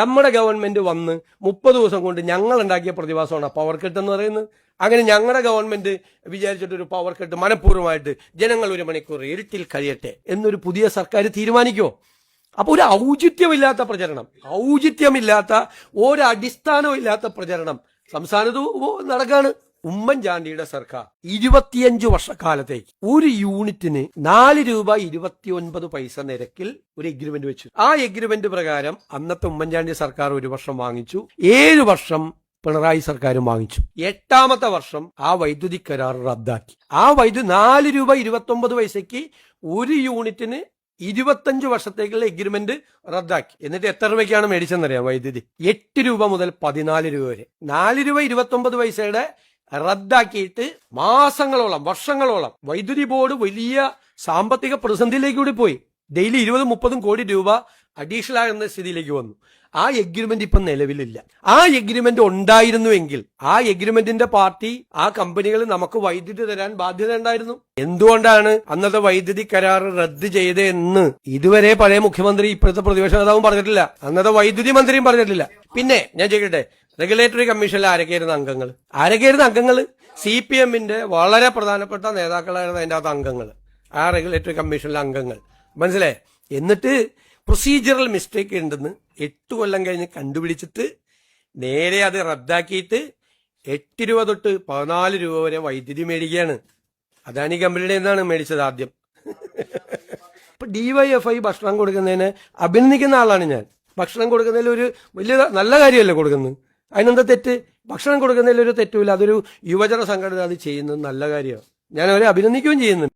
നമ്മുടെ ഗവൺമെന്റ് വന്ന് 30 ദിവസം കൊണ്ട് ഞങ്ങൾ ഉണ്ടാക്കിയ പ്രതിഭാസമാണ് പവർ കട്ട് എന്ന് പറയുന്നത്. അങ്ങനെ ഞങ്ങളുടെ ഗവൺമെന്റ് വിചാരിച്ചിട്ടൊരു പവർ കട്ട് മനഃപൂർവ്വമായിട്ട് ജനങ്ങൾ 1 മണിക്കൂർ ഇരുട്ടിൽ കഴിയട്ടെ എന്നൊരു പുതിയ സർക്കാർ തീരുമാനിക്കുമോ? അപ്പൊ ഒരു ഔചിത്യമില്ലാത്ത പ്രചരണം, ഔചിത്യമില്ലാത്ത ഒരടിസ്ഥാനവും ഇല്ലാത്ത പ്രചരണം സംസ്ഥാനത്ത് നടക്കാണ്. ഉമ്മൻചാണ്ടിയുടെ സർക്കാർ 25 വർഷക്കാലത്തേക്ക് ഒരു യൂണിറ്റിന് 4 രൂപ 29 പൈസ നിരക്കിൽ ഒരു എഗ്രിമെന്റ് വെച്ചു. ആ എഗ്രിമെന്റ് പ്രകാരം അന്നത്തെ ഉമ്മൻചാണ്ടി സർക്കാർ 1 വർഷം വാങ്ങിച്ചു, 7 വർഷം പിണറായി സർക്കാരും വാങ്ങിച്ചു. 8ാമത്തെ വർഷം ആ വൈദ്യുതി കരാർ റദ്ദാക്കി. ആ വൈദ്യുതി 4 രൂപ 29 പൈസയ്ക്ക് ഒരു യൂണിറ്റിന് 25 വർഷത്തേക്കുള്ള എഗ്രിമെന്റ് റദ്ദാക്കി. എന്നിട്ട് എത്ര രൂപയ്ക്കാണ് മേടിച്ചെന്നറിയാം വൈദ്യുതി? 8 രൂപ മുതൽ 14 രൂപ വരെ. 4 രൂപ 29 പൈസയുടെ റദ്ദാക്കിയിട്ട് മാസങ്ങളോളം, വർഷങ്ങളോളം വൈദ്യുതി ബോർഡ് വലിയ സാമ്പത്തിക പ്രതിസന്ധിയിലേക്ക് കൂടി പോയി. ഡെയിലി 20-30 കോടി രൂപ അഡീഷണൽ ആകുന്ന സ്ഥിതിയിലേക്ക് വന്നു. ആ എഗ്രിമെന്റ് ഇപ്പം നിലവിലില്ല. ആ എഗ്രിമെന്റ് ഉണ്ടായിരുന്നുവെങ്കിൽ ആ എഗ്രിമെന്റിന്റെ പാർട്ടി, ആ കമ്പനികൾ നമുക്ക് വൈദ്യുതി തരാൻ ബാധ്യത ഉണ്ടായിരുന്നു. എന്തുകൊണ്ടാണ് അന്നത്തെ വൈദ്യുതി കരാർ റദ്ദ് ചെയ്തതെന്ന് ഇതുവരെ പഴയ മുഖ്യമന്ത്രി, ഇപ്പോഴത്തെ പ്രതിപക്ഷ നേതാവും പറഞ്ഞിട്ടില്ല, അന്നത്തെ വൈദ്യുതി മന്ത്രിയും പറഞ്ഞിട്ടില്ല. പിന്നെ ഞാൻ ചോദിക്കട്ടെ, റെഗുലേറ്ററി കമ്മീഷനിൽ ആരൊക്കെയായിരുന്നു അംഗങ്ങൾ? CPM-ന്റെ വളരെ പ്രധാനപ്പെട്ട നേതാക്കളായിരുന്നു അതിൻ്റെ അകത്ത് അംഗങ്ങൾ, ആ റെഗുലേറ്ററി കമ്മീഷനിലെ അംഗങ്ങൾ. മനസ്സിലായേ? എന്നിട്ട് പ്രൊസീജിയറൽ മിസ്റ്റേക്ക് ഉണ്ടെന്ന് 8 കൊല്ലം കഴിഞ്ഞ് കണ്ടുപിടിച്ചിട്ട് നേരെ അത് റദ്ദാക്കിയിട്ട് 8 രൂപ തൊട്ട് 14 രൂപ വരെ വൈദ്യുതി മേടിക്കുകയാണ്. അതാണ് ഈ കമ്പനിയുടെ എന്താണ് മേടിച്ചത് ആദ്യം. ഇപ്പൊ DYFI ഭക്ഷണം കൊടുക്കുന്നതിന് അഭിനന്ദിക്കുന്ന ആളാണ് ഞാൻ. ഭക്ഷണം കൊടുക്കുന്നതിൽ ഒരു വലിയ നല്ല കാര്യമല്ലേ കൊടുക്കുന്നത്? അതിനെന്താ തെറ്റ്? ഭക്ഷണം കൊടുക്കുന്നതിൽ ഒരു തെറ്റുമില്ല. അതൊരു യുവജന സംഘടന അത് ചെയ്യുന്നത് നല്ല കാര്യമാണ്. ഞാൻ അവരെ അഭിനന്ദിക്കുകയും ചെയ്യുന്നുണ്ട്.